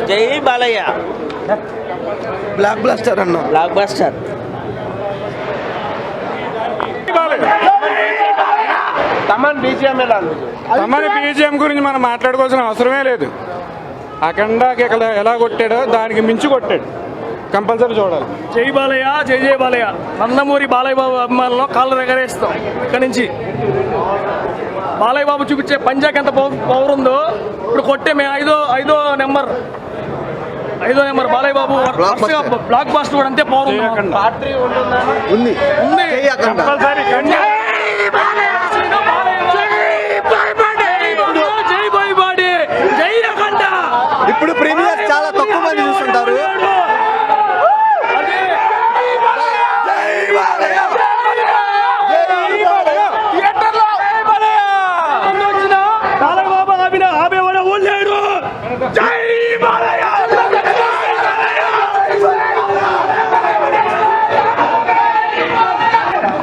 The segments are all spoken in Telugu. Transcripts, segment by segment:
జై బాలయ్య. బ్లాక్ బ్లాస్టర్ అన్న. Blockbuster. తమన్ బీజిఎం గురించి మనం మాట్లాడుకోవాల్సిన అవసరమే లేదు. అఖండాకి ఎలా కొట్టాడో దానికి మించి కొట్టాడు. కంపల్సరీ చూడాలి. జై బాలయ్య, జై జై బాలయ్య. నందమూరి బాలయ్య బాబు అభిమానులు కాళ్ళు దగ్గరేస్తాం. ఇక్కడ నుంచి బాలయ్య బాబు చూపించే పంజాకి ఎంత పవర్ ఉందో ఇప్పుడు కొట్టే మేము ఐదో number Balayya Babu black buster కూడా అంతే పవర్ ఉంది. ఇప్పుడు ప్రీమియర్ చాలా తక్కువ మంది చూస్తుంటారు.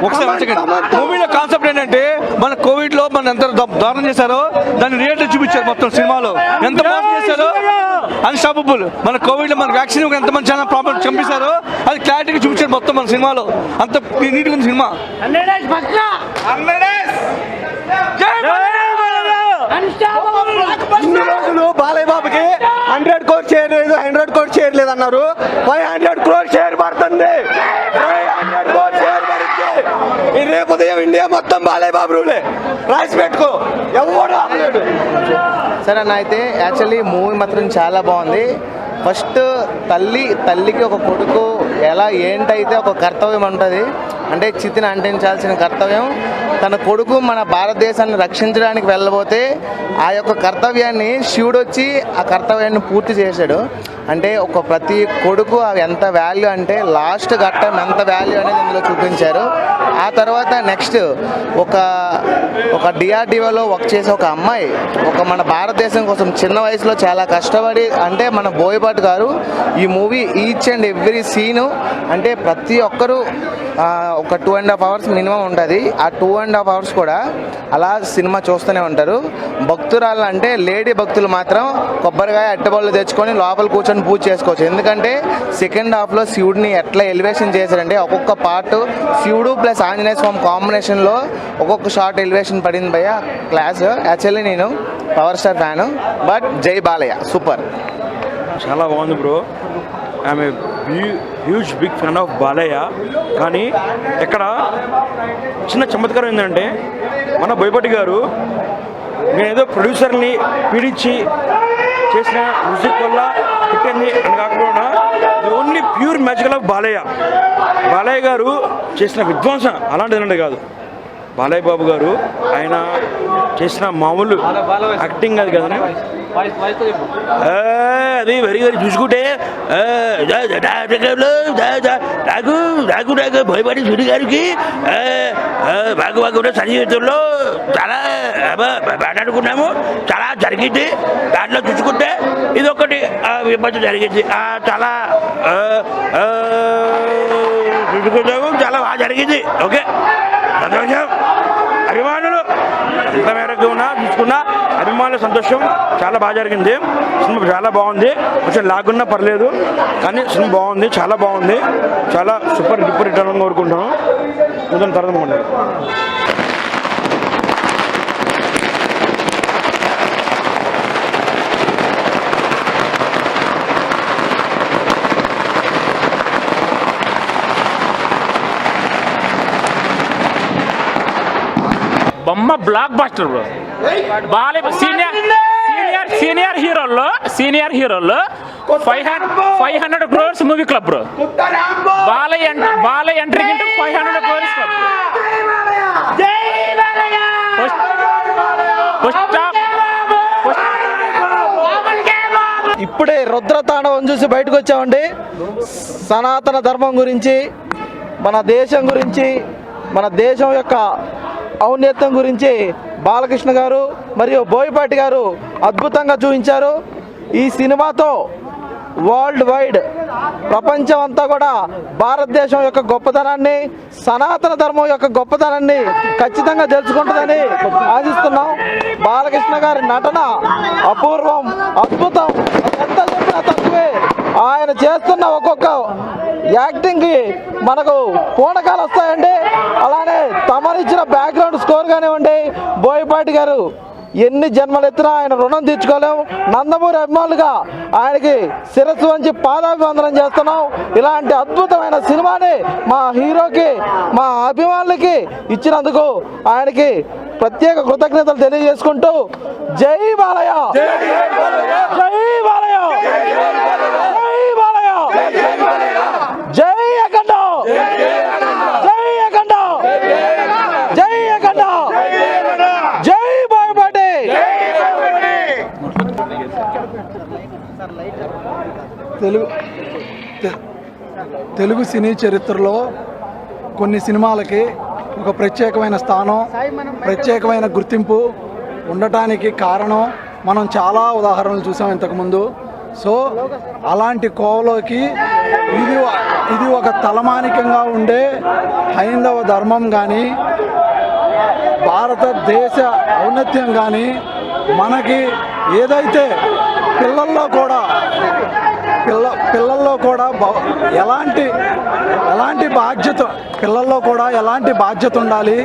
ఒకసారి మూవీలో కాన్సెప్ట్ ఏంటంటే మన కోవిడ్ లో మన ఎంత దారుణం చేశారో దాన్ని రియాలిటీ చూపించారు. మొత్తం సినిమాలో ఎంత మోసం చేశారో అన్స్టాపబుల్. మన కోవిడ్ లో మన వ్యాక్సిన్ ఎంతమంది చాలా ప్రాబ్లమ్ చంపేశారో అది క్లారిటీగా చూపించారు మొత్తం మన సినిమాలో. అంత నీట్గా ఉంది సినిమా. ఇన్ని రోజులు బాలయ్య బాబుకి 100 కోట్లు చేయలేదు, 100 కోట్లు చేయలేదు అన్నారు. 500 కోట్లు షేర్ పడుతుంది. 500 కోట్లు షేర్ పడుతుంది. ఈ రేపు ఉదయం ఇండియా మొత్తం బాలయ్య బాబు రూలే. రాసి పెట్టుకో, ఎవరు ఆపలేడు. సరే అన్న, అయితే యాక్చువల్లీ మూవీ మాత్రం చాలా బాగుంది. ఫస్ట్ తల్లికి ఒక కొడుకు ఎలా ఏంటైతే ఒక కర్తవ్యం ఉంటుంది, అంటే చితిని అంటించాల్సిన కర్తవ్యం. తన కొడుకు మన భారతదేశాన్ని రక్షించడానికి వెళ్ళబోతే ఆ యొక్క కర్తవ్యాన్ని శివుడు వచ్చి ఆ కర్తవ్యాన్ని పూర్తి చేశాడు. అంటే ఒక ప్రతి కొడుకు అవి ఎంత వాల్యూ అంటే లాస్ట్ ఘట్టం ఎంత వాల్యూ అనేది ఇందులో చూపించారు. ఆ తర్వాత నెక్స్ట్ ఒక డిఆర్డిఓలో వర్క్ చేసే ఒక అమ్మాయి మన భారతదేశం కోసం చిన్న వయసులో చాలా కష్టపడి, అంటే మన బోయపాటి గారు ఈ movie each and every scene అంటే ప్రతి ఒక్కరూ ఒక 2.5 hours మినిమం ఉంటుంది. ఆ 2.5 hours కూడా అలా సినిమా చూస్తూనే ఉంటారు. భక్తురాలు అంటే లేడీ భక్తులు మాత్రం కొబ్బరికాయ అట్టబళ్ళు తెచ్చుకొని లోపల కూర్చొని పూజ చేసుకోవచ్చు. ఎందుకంటే సెకండ్ హాఫ్లో శివుడిని ఎట్లా ఎలివేషన్ చేశారంటే ఒక్కొక్క పార్ట్ శివుడు ప్లస్ ఆంజనేయ స్వామి కాంబినేషన్లో ఒక్కొక్క షార్ట్ ఎలివేషన్ పడింది భయ్య, క్లాస్. యాక్చువల్లీ నేను పవర్ స్టార్ ఫ్యాను, బట్ జై బాలయ్య సూపర్. చాలా బాగుంది bro. I'm huge big fan of Balayya. కానీ ఇక్కడ చిన్న చమత్కారం ఏంటంటే మన బోయపాటి గారు నేనేదో ప్రొడ్యూసర్ని పీడించి చేసిన మ్యూజిక్ వల్ల పుట్టింది అని కాకుండా ఇది only pure magical of Balayya గారు చేసిన విధ్వంసం అలాంటిది కాదు. బాలయ్య బాబు గారు ఆయన చేసిన మామూలు యాక్టింగ్ అది కదా, అది వెరీ వెరీ చూసుకుంటే నాకు భయపడి సూరి గారికి బాగుబాగున్న సన్నిహితుల్లో చాలా మాట్లాడుకున్నాము. చాలా జరిగింది. దాంట్లో చూసుకుంటే ఇది ఒకటి విపత్తు జరిగింది. చాలా చూసుకుంటాము, చాలా బాగా జరిగింది. ఓకే, సంతోషం. అభిమానులు ఎంత మేరకు ఉన్నా చూసుకున్నా అభిమానుల సంతోషం. చాలా బాగా జరిగింది. సినిమా చాలా బాగుంది. కొంచెం లాగున్నా పర్లేదు, కానీ సినిమా బాగుంది, చాలా బాగుంది. చాలా సూపర్ డూపర్ హిట్ అని కోరుకుంటాను. కొంచెం తర్వాత ఉండాలి. బొమ్మ blockbuster bro. Balayya senior హీరోల్లో 500 crores movie club bro. Balayya entry into 500 crores club. ఇప్పుడే రుద్రతాండవం చూసి బయటకు వచ్చామండి. సనాతన ధర్మం గురించి, మన దేశం గురించి, మన దేశం యొక్క ఔన్నత్యం గురించి బాలకృష్ణ గారు మరియు బోయపాటి గారు అద్భుతంగా చూపించారు. ఈ సినిమాతో వరల్డ్ వైడ్ ప్రపంచం అంతా కూడా భారతదేశం యొక్క గొప్పతనాన్ని, సనాతన ధర్మం యొక్క గొప్పతనాన్ని ఖచ్చితంగా తెలుసుకుంటుందని ఆశిస్తున్నాం. బాలకృష్ణ గారి నటన అపూర్వం, అద్భుతం. ఎంత చెప్పినా చేస్తున్న ఒక్కొక్క యాక్టింగ్కి మనకు పూనకాలు వస్తాయండి. అలానే తమరిచ్చిన బ్యాక్గ్రౌండ్ స్కోర్ కానివ్వండి, బోయపాటి గారు ఎన్ని జన్మలు ఎత్తినా ఆయన రుణం తీర్చుకోలేము. నందమూరి అభిమానులుగా ఆయనకి శిరస్సు వంచి పాదాభివందనం చేస్తున్నాం. ఇలాంటి అద్భుతమైన సినిమాని మా హీరోకి, మా అభిమానులకి ఇచ్చినందుకు ఆయనకి ప్రత్యేక కృతజ్ఞతలు తెలియజేసుకుంటూ జై బాలయ్య, జై బాలయ్య, జై బాలయ్య, జై అఖండ, జై అఖండ, జై అఖండ, జై బోయపాటి. తెలుగు సినీ చరిత్రలో కొన్ని సినిమాలకి ఒక ప్రత్యేకమైన స్థానం, ప్రత్యేకమైన గుర్తింపు ఉండటానికి కారణం మనం చాలా ఉదాహరణలు చూసాం ఇంతకుముందు. సో అలాంటి కోవలోకి ఇది ఒక తలమానికంగా ఉండే హైందవ ధర్మం కానీ, భారతదేశ ఔన్నత్యం కానీ, మనకి ఏదైతే పిల్లల్లో కూడా ఎలాంటి బాధ్యత, పిల్లల్లో కూడా ఎలాంటి బాధ్యత ఉండాలి,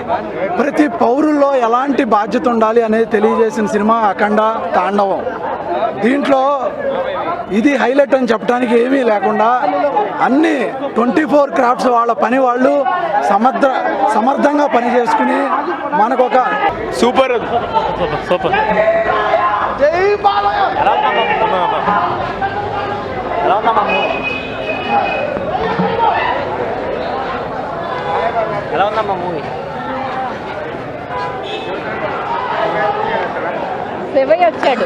ప్రతి పౌరుల్లో ఎలాంటి బాధ్యత ఉండాలి అనేది తెలియజేసిన సినిమా అఖండ తాండవం. దీంట్లో ఇది హైలైట్ అని చెప్పడానికి ఏమీ లేకుండా అన్ని 24 క్రాఫ్ట్స్ వాళ్ళ పని వాళ్ళు సమర్థంగా పని చేసుకుని మనకు ఒక సూపర్ సూపర్. జై బాలయ్య. ఎలా ఉందమ్మా మూవీ? శివయ్య వచ్చాడు.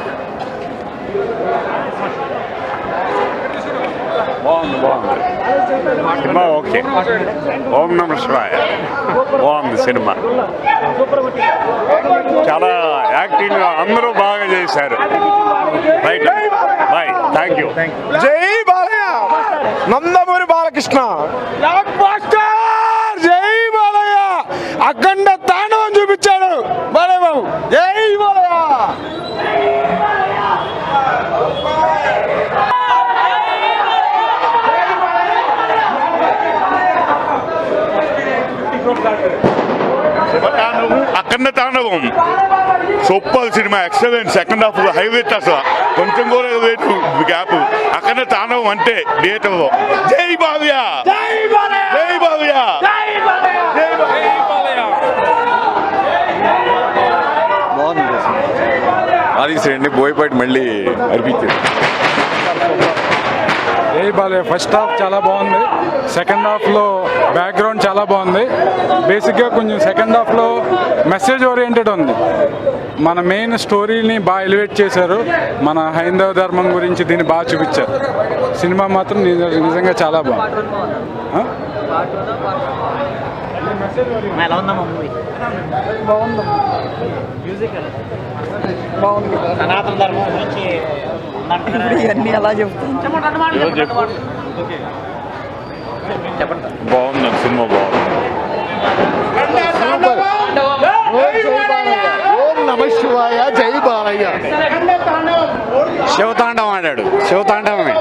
బాగుంది సినిమా. ఓకే, ఓం నమ శివాయ. బాగుంది సినిమా. చాలా యాక్టింగ్ అందరూ బాగా చేశారు. Right, bye, thank you. జై బాలయ్య, నందమూరి బాలకృష్ణ, బ్లాక్ బాస్టర్. జై బాలయ్య, అఖండ తాండవం చూపించాడు బాలయ్య బాబు. జై బాలయ్య. అఖండ తాండవం super cinema, excellent. Second half highlight, అసలు కొంచెం కూడా వెయిట్ గ్యాప్. అఖండ తాండవం అంటే థియేటర్ లో. జై బాలయ్య, జై బాలయ్య. ఆదిశ్రేణి బోయపాటి మళ్ళీ అనిపించింది. జై బాలయ్య. ఫస్ట్ హాఫ్ చాలా బాగుంది, సెకండ్ హాఫ్లో బ్యాక్గ్రౌండ్ చాలా బాగుంది. బేసిక్గా కొంచెం సెకండ్ హాఫ్లో మెసేజ్ ఓరియంటెడ్ ఉంది. మన మెయిన్ స్టోరీని బాగా ఎలివేట్ చేశారు. మన హైందవ ధర్మం గురించి దీన్ని బాగా చూపించారు. సినిమా మాత్రం నిజంగా చాలా బాగుంది. ఎలా ఉందమ్మా మూవీ? బాగుంది. సనాతన ధర్మం గురించి ఇవన్నీ ఎలా చెప్తాను. బాగుంది సినిమా, బాగుంది. ఓం నమ శివాయ. జై బాలయ్య. శివతాండవం ఆడాడు, శివతాండవమే.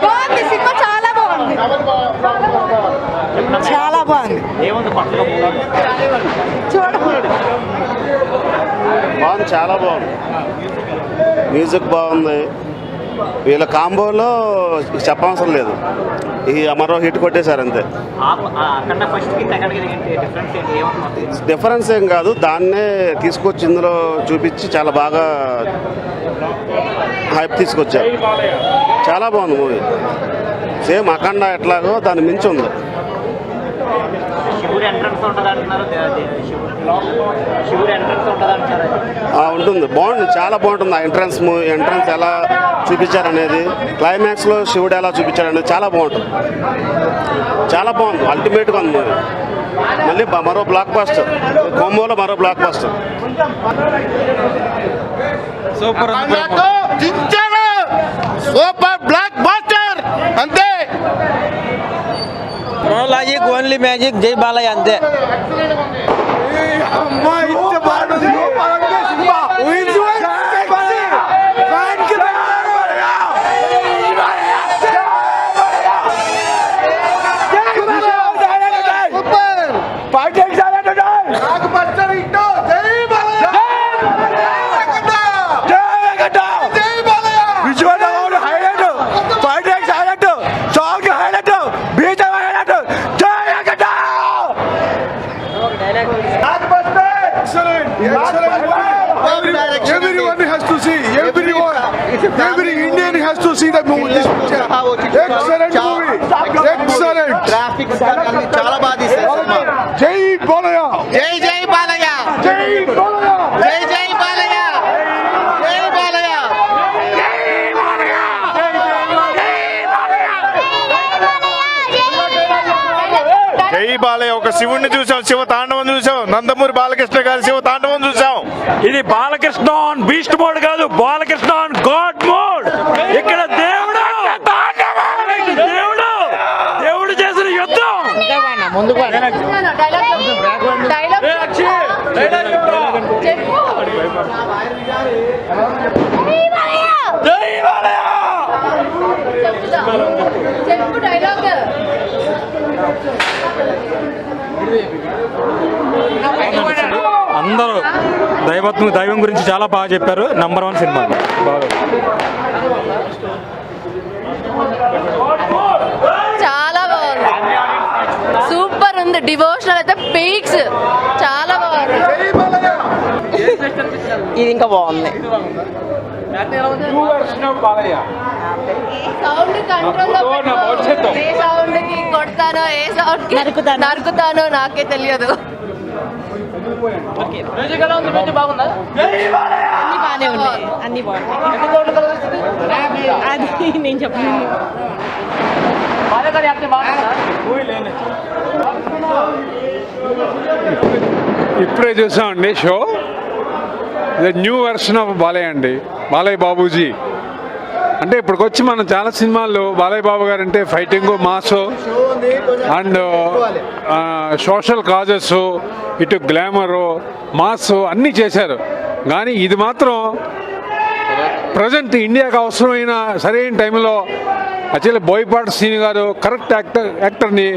బాగుంది సినిమా, చాలా బాగుంది. చాలా బాగుంది. ఏముంది కొత్తగా చూడండి. బాగుంది, చాలా బాగుంది. మ్యూజిక్ బాగుంది. వీళ్ళ కాంబోలో చెప్పవసరం లేదు, ఈ మరో హిట్ కొట్టేశారు అంతే. అఖండ ఫస్ట్ కి సెకండ్ కి డిఫరెన్స్ ఏంటి? ఏముంది? డిఫరెన్స్ ఏం కాదు, దాన్నే తీసుకొచ్చి ఇందులో చూపించి చాలా బాగా హైప్ తీసుకొచ్చారు. చాలా బాగుంది మూవీ. సేమ్ అఖండ ఎట్లాగో దాని మించి ఉంది. శివుడు ఎంట్రన్స్ ఉంటుంది అంటున్నారు. శివుడు ఎంట్రన్స్ ఉంటుంది అంటారు. ఉంటుంది, బాగుంది, చాలా బాగుంటుంది. ఆ ఎంట్రన్స్ ఎలా చూపించారనేది, క్లైమాక్స్లో శివుడు ఎలా చూపించారనేది చాలా బాగుంటుంది. చాలా బాగుంది, అల్టిమేట్గా ఉంది మూవీ. మళ్ళీ మరో బ్లాక్ బాస్టర్, కొమ్మోలో మరో blockbuster. Super super blockbuster అంతే. లాజిక్ ఓన్లీ మ్యాజిక్ జై బాలయ్య అంతే. Everyone has to see. Every Indian has to see the movie. This picture. Excellent movie. Excellent. Graphics చాలా బాగా తీశారు సినిమా. Jai Balaya. జై జై బాలయ్య, Jai Balaya. జై జై బాలయ్య, జై బాలయ్య. జై బాలయ్య. ఒక శివుణ్ణి చూసాం, శివ తాండవం చూసాం, నందమూరి బాలకృష్ణ గారి శివ తాండవం చూసాం. ఇది బాలకృష్ణ ఆన్ బీస్ట్ మోడ్ కాదు, బాలకృష్ణ ఆన్ గాడ్ మోడ్. ఇక్కడ దేవుడు దేవుడు దేవుడు చేసిన యుద్ధం. చెప్పు డైలాగ్. అందరూ దైవం గురించి చాలా బాగా చెప్పారు. నంబర్ 1 సినిమా బాగా. చాలా బాగుంది, సూపర్ ఉంది. డివోషనల్ అయితే పీక్స్, చాలా బాగుంది. ఇది ఇంకా బాగుంది. సౌండ్ కంట్రోల్, ఏ సౌండ్ కి కొడతానో ఏ సౌండ్ కి నరుకుతానో నాకే తెలియదు. అన్ని బాగానే ఉన్నాయి, అన్ని బాగున్నాయి. అది నేను చెప్పను. ఇప్పుడే చూసామండి show. The new version of Balayya అండి, బాలయ్య బాబూజీ. అంటే ఇప్పటికొచ్చి మనం చాలా సినిమాల్లో బాలయ్య బాబు గారు అంటే fighting, mass and social causes, ఇటు గ్లామరు, మాస్ అన్నీ చేశారు. కానీ ఇది మాత్రం ప్రజెంట్ ఇండియాకి అవసరమైన సరైన టైంలో యాక్చువల్లీ బోయపాటి శ్రీని గారు కరెక్ట్ యాక్టర్ని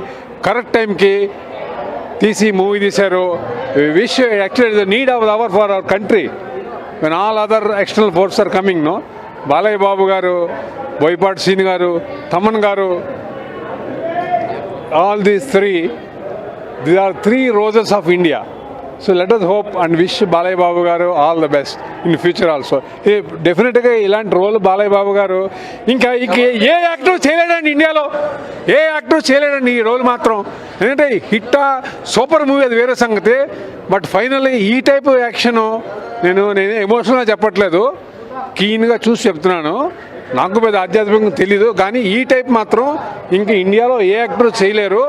కరెక్ట్ టైంకి తీసి మూవీ తీశారు. Wish actually the need of hour for our country when all other external force are coming. No, Balayya Babu garu, Boyapati Srini garu, Thaman garu, all these these are 3 roses of India. So let us hope and wish Balayya Babu garu all the best in future also. డెఫినెట్గా ఇలాంటి రోల్ బాలయ్య బాబు గారు ఇంకా ఏ యాక్టర్ చేయలేడండి ఇండియాలో, ఏ యాక్టర్ చేయలేడండి ఈ రోల్ మాత్రం. ఎందుకంటే హిట్టా సూపర్ మూవీ అది వేరే సంగతి. బట్ ఫైనల్లీ ఈ టైప్ యాక్షన్ నేను ఎమోషనల్గా చెప్పట్లేదు, కీన్గా చూసి చెప్తున్నాను. నాకు పెద్ద ఆధ్యాత్మికంగా తెలీదు, కానీ ఈ టైప్ మాత్రం ఇంక ఇండియాలో ఏ యాక్టర్ చేయలేరు.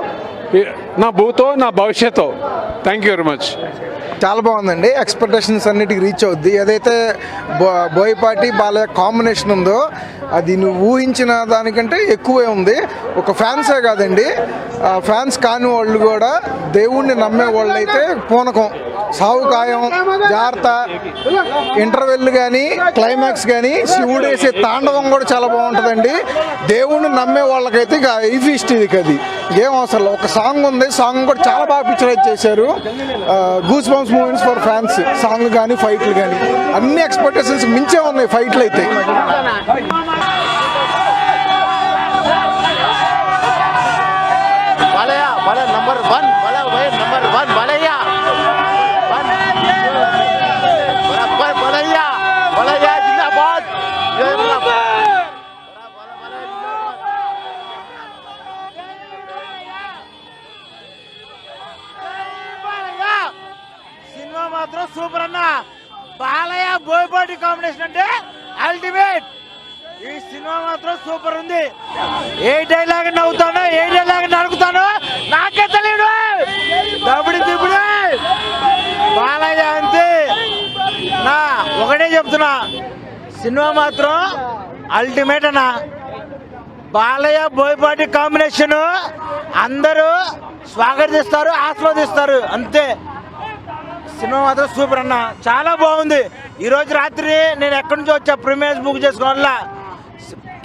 నా భూతో నా భవిష్యత్తు. Thank you very much. చాలా బాగుందండి. ఎక్స్పెక్టేషన్స్ అన్నిటికి రీచ్ అవుద్ది. ఏదైతే బోయపాటి బాలయ్య కాంబినేషన్ ఉందో అది నువ్వు ఊహించిన దానికంటే ఎక్కువే ఉంది. ఒక ఫ్యాన్సే కాదండి, ఫ్యాన్స్ కాని వాళ్ళు కూడా దేవుణ్ణి నమ్మే వాళ్ళు అయితే పూనకం, సావు ఖాయం, జాగ్రత్త, ఇంటర్వెల్ కానీ క్లైమాక్స్ కానీ శివుడు వేసే తాండవం కూడా చాలా బాగుంటుందండి. దేవుణ్ణి నమ్మే వాళ్ళకైతే ఇక ఈ ఫీస్ట్ ఇది అది ఏం అవసరం. ఒక సాంగ్ ఉంది, సాంగ్ కూడా చాలా బాగా పిక్చరైజ్ చేశారు. Goosebumps moments for fans. Song కానీ ఫైట్లు కానీ అన్ని ఎక్స్పెక్టేషన్స్ మించే ఉన్నాయి ఫైట్లు అయితే. బాలయ్య బాలయ్య నంబర్ 1, బాలయ్య నంబర్ 1, బాలయ్య బరాబర్, బాలయ్య బాలయ్య జిందాబాద్, జై బాలయ్య. సినిమా మాత్రం సూపర్ అన్న. బాలయ్య బోయపాటి కాంబినేషన్ అంటే అల్టిమేట్. ఈ సినిమా మాత్రం సూపర్ ఉంది. ఏ డైలాగ్ నవ్వుతానో ఏ డైలాగ్ నడుగుతానో నాకే తెలియదు. దబడి దిబడి బాలయ్య అంతే. నా ఒకటే చెప్తున్నా, సినిమా మాత్రం అల్టిమేట్ అన్న. బాలయ్య బోయపాటి కాంబినేషన్ అందరూ స్వాగతిస్తారు, ఆస్వాదిస్తారు అంతే. సినిమా మాత్రం సూపర్ అన్న, చాలా బాగుంది. ఈరోజు రాత్రి నేను ఎక్కడి నుంచి వచ్చా, ప్రీమియర్స్ బుక్ చేసుకోవాలా,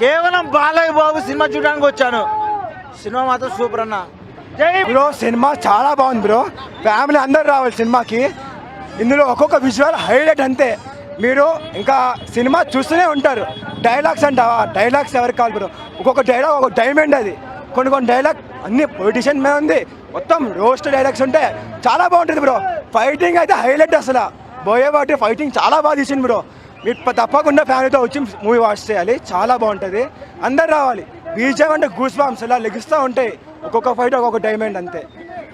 కేవలం బాలయ్య బాబు సినిమా చూడడానికి వచ్చాను. సినిమా మాత్రం సూపర్ అన్న. బ్రో సినిమా చాలా బాగుంది బ్రో, ఫ్యామిలీ అందరు రావాలి సినిమాకి. ఇందులో ఒక్కొక్క విజువల్ హైలైట్ అంతే. మీరు ఇంకా సినిమా చూస్తూనే ఉంటారు. డైలాగ్స్ అంటావా, డైలాగ్స్ ఎవరికి కావాలి బ్రో, ఒక్కొక్క డైలాగ్ ఒక డైమండ్ అది. కొన్ని డైలాగ్ అన్ని పొలిటీషియన్ మీద ఉంది, మొత్తం రోస్ట్ డైలాగ్స్ ఉంటాయి, చాలా బాగుంటుంది బ్రో. ఫైటింగ్ అయితే హైలైట్, అసలు బోయపాటి ఫైటింగ్ చాలా బాగా తీసింది బ్రో. మీరు తప్పకుండా ఫ్యామిలీతో వచ్చి మూవీ వాచ్ చేయాలి, చాలా బాగుంటుంది. అందరు రావాలి. బీజం అంటే గూస్ బాంబ్స్ ఇలా లెగిస్తూ ఉంటాయి, ఒక్కొక్క ఫైట్ ఒక్కొక్క డైమండ్ అంతే.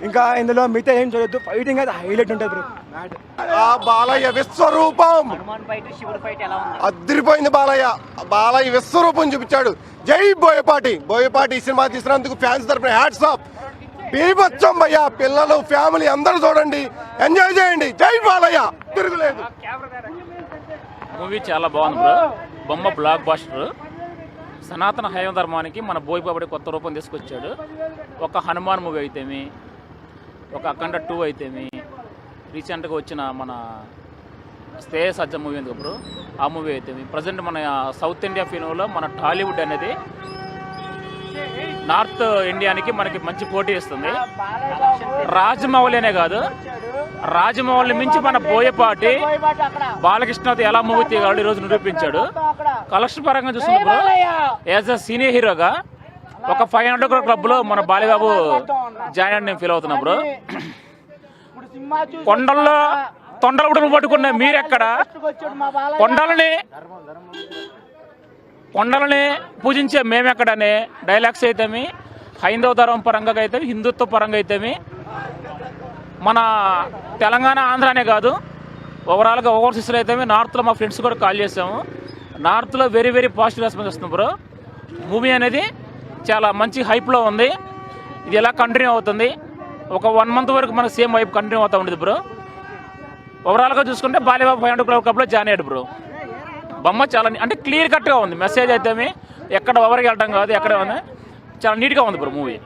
ఇంకా ఇందులో మిగతా ఏం చూడొద్దు, ఫైటింగ్ అయితే హైలైట్ ఉంటుంది బ్రో. బాలయ్య విశ్వరూపం అద్దరిపోయింది. బాలయ్య విశ్వరూపం చూపించాడు. జై బోయపాటి. బోయపాటి ఈ సినిమా తీసినందుకు ఫ్యాన్స్ తరపున హ్యాట్స్ ఆఫ్. బీభత్సం భయ్య, పిల్లలు ఫ్యామిలీ అందరూ చూడండి, ఎంజాయ్ చేయండి. జై బాలయ్య, తిరుగులేదు. మూవీ చాలా బాగుంది బ్రో, బొమ్మ బ్లాక్ బాస్టర్. సనాతన హైవ ధర్మానికి మన బోయపాటి కొత్త రూపం తీసుకొచ్చాడు. ఒక హనుమాన్ మూవీ అయితేమి, ఒక అఖండ 2 అయితేమి, రీసెంట్గా వచ్చిన మన స్టే సజ్జ మూవీ ఎందుకు బ్రో, ఆ మూవీ అయితేమి, ప్రజెంట్ మన సౌత్ ఇండియా ఫిల్మ్లో మన టాలీవుడ్ అనేది నార్త్ ఇండియానికి మనకి మంచి పోటీ ఇస్తుంది. రాజమౌళి అనే కాదు, రాజమౌళి మించి మన బోయపాటి బాలకృష్ణతో ఎలా మూవీ తీయగలడు ఈరోజు నిరూపించాడు. కలెక్షన్ పరంగా చూస్తున్నప్పుడు యాజ్ అ సీనియర్ హీరోగా ఒక 500 crore క్లబ్లో మన బాలబాబు జాయిన్ అని నేను ఫీల్ అవుతున్నా బ్రో. కొండల్లో తొండలు పట్టుకున్న మీరెక్కడ, కొండలని పూజించే మేమెక్కడనే డైలాగ్స్ అయితేమి, హైందవ ధర్మం పరంగా అయితే, హిందుత్వ పరంగా అయితేమి, మన తెలంగాణ ఆంధ్రానే కాదు ఓవరాల్గా ఓవర్సీస్లో అయితే నార్త్లో మా ఫ్రెండ్స్ కూడా కాల్ చేసాము. నార్త్లో వెరీ వెరీ పాజిటివ్ రెస్పాన్స్ వస్తుంది బ్రో. మూవీ అనేది చాలా మంచి హైప్లో ఉంది. ఇది ఎలా కంటిన్యూ అవుతుంది, ఒక 1 month వరకు మనకు సేమ్ హైప్ కంటిన్యూ అవుతూ ఉండేది బ్రో. ఓవరాల్గా చూసుకుంటే బాలీబాబు 500 crore క్లబ్లో జాయిన్ అయ్యాడు బ్రో. బొమ్మ చాలా అంటే క్లియర్ కట్గా ఉంది, మెసేజ్ అయితే ఎక్కడ ఎవరికి వెళ్ళడం కాదు, ఎక్కడ చాలా నీట్గా ఉంది బ్రో మూవీ.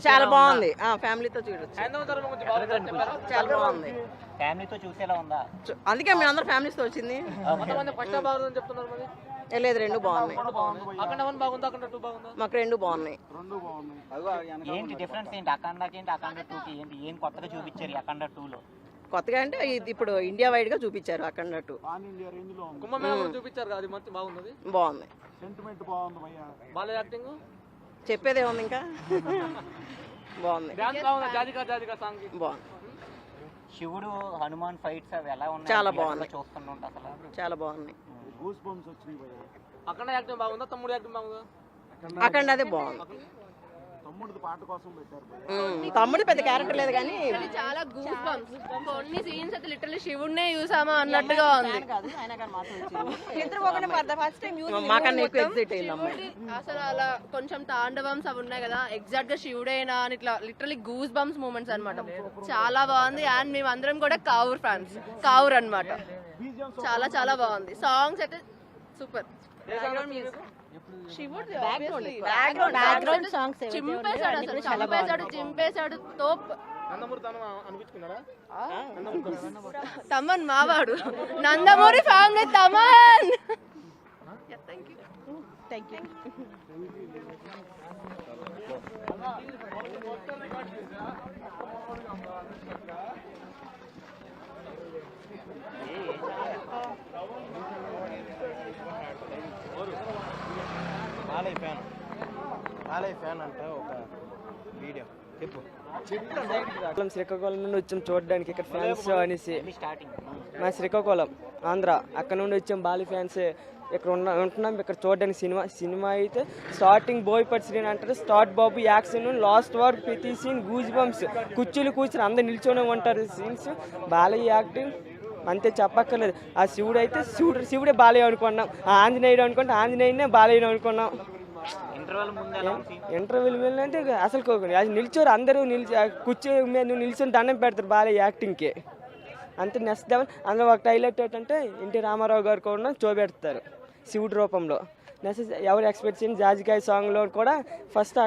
చాలా బాగుంది, ఫ్యామిలీతో చూడొచ్చు. చాలా బాగుంది, ఫ్యామిలీతో చూసేలా ఉందా? అందుకే మేము అందరూ ఫ్యామిలీతో వచ్చింది. లేదు, 2 బాగున్నాయి. మాకు 2 బాగున్నాయి. ఏంటి డిఫరెన్స్ ఏంటి అఖండకి ఏంటి అఖండ 2కి ఏంటి, ఏం కొత్తగా చూపించారు అఖండ 2లో? కొత్తగా అంటే ఇది ఇప్పుడు ఇండియా వైడ్ గా చూపించారు అఖండ 2. బాగుంది. చెప్పేదే ఉంది ఇంకా. బాగుంది. శివుడు హనుమాన్ ఫైట్స్ అవి ఎలా ఉన్నాయి? చాలా బాగుంది, చూస్తుంటే అసలు చాలా బాగున్నాయి. అఖండ అదే బాగుంది. తమ్ముడు పెద్ద క్యారెక్టర్ లేదు కానీ చాలా గూస్ బంప్స్. కొన్ని సీన్స్ అయితే లిటరల్లీ శివుడినే చూసామా అన్నట్టుగా ఉంది. మాకన్నా ఎక్కువ ఎగ్జైట్ అయింది. అసలు అలా కొంచెం తాండవమ్స్ అవి ఉన్నాయి కదా, ఎగ్జాక్ట్ గా శివుడేనా అని ఇట్లా లిటరల్లీ గూస్ బంప్స్ మూమెంట్స్ అనమాట. చాలా బాగుంది. అండ్ మేము అందరం కూడా కావూర్ ఫ్యాన్స్, కావూర్ అనమాట. చాలా చాలా బాగుంది. సాంగ్స్ అయితే సూపర్. చింపేశాడు తోప్. తమన్ మావాడు, Nandamuri family Thaman. Thank you. Balayya fan అంటే ఒక వీడియో చెప్పు. శ్రీకాకుళం నుండి వచ్చాం చూడడానికి ఇక్కడ ఫ్యాన్స్ అనేసి. మా శ్రీకాకుళం ఆంధ్ర, అక్కడ నుండి వచ్చాం బాలయ్య ఫ్యాన్స్. ఇక్కడ ఉంటున్నాం ఇక్కడ చూడడానికి. సినిమా అయితే స్టార్టింగ్ బోయపాటి శ్రీని అంటారు, స్టార్ట్ బాబు యాక్షన్, లాస్ట్ వరకు ప్రతి సీన్ గూజ్ బంప్స్, కుర్చీలు కూర్చొని అందరు నిల్చొనే ఉంటారు సీన్స్. బాలయ్య యాక్టింగ్ అంతే చెప్పక్కర్లేదు. ఆ శివుడు అయితే శివుడే బాలయ్య అనుకున్నాం, ఆంజనేయుడు అనుకుంటే ఆంజనేయునే బాలయ్య అనుకున్నాం. ఇంటర్వ్యూలు వెళ్ళినంటే అసలు నిల్చోరు, అందరూ కుర్చీ మీద నిల్చొని దండం పెడతారు బాలయ్య యాక్టింగ్కి. అంతే నెక్స్ట్ లెవెల్. అందులో ఒక హైలైట్ ఏంటంటే ఎన్టీ రామారావు గారు కూడా చూపెడతారు శివుడి రూపంలో. ఎవరు ఎక్స్పెక్ట్ చేయని జాజికాయ సాంగ్లో కూడా ఫస్ట్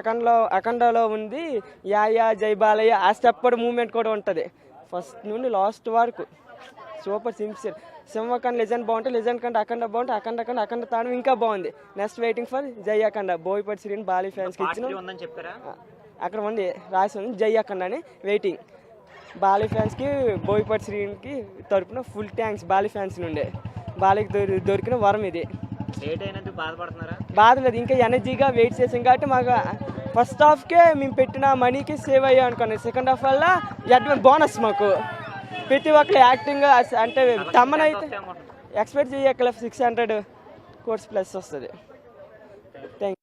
అఖండలో ఉంది యా జై బాలయ్య ఆ స్టెప్ మూమెంట్ కూడా ఉంటుంది ఫస్ట్ నుండి లాస్ట్ వరకు సూపర్ సిన్సియర్. సింహకాండ్ లెజెండ్ బాగుంటుంది, లెజెండ్ కంటే అఖండ బాగుంటుంది, అఖండ తాను ఇంకా బాగుంది. నెక్స్ట్ వెయిటింగ్ ఫర్ జై అఖండ. బోయపాటి శ్రీని బాలీ ఫ్యాన్స్కి ఇచ్చిన అక్కడ ఉంది రాసి ఉంది జై అఖండ అని వెయిటింగ్. బాలీ ఫ్యాన్స్కి బోయపాటి శ్రీనికి తరపున ఫుల్ థ్యాంక్స్ బాలీ ఫ్యాన్స్ నుండి. బాలీకి దొరికిన వరం ఇది. బాధ లేదు, ఇంకా ఎనర్జీగా వెయిట్ చేసాం కాబట్టి మాకు ఫస్ట్ హాఫ్కే మేము పెట్టిన మనీకి సేవ్ అయ్యాం అనుకోండి. సెకండ్ హాఫ్ వల్ల అడ్వాన్స్ బోనస్ మాకు ప్రతి ఒక్కరు యాక్టింగ్ అంటే తమ్మన అయితే ఎక్స్పెక్ట్ చేయక్కల 600 crores ప్లస్ వస్తుంది. థ్యాంక్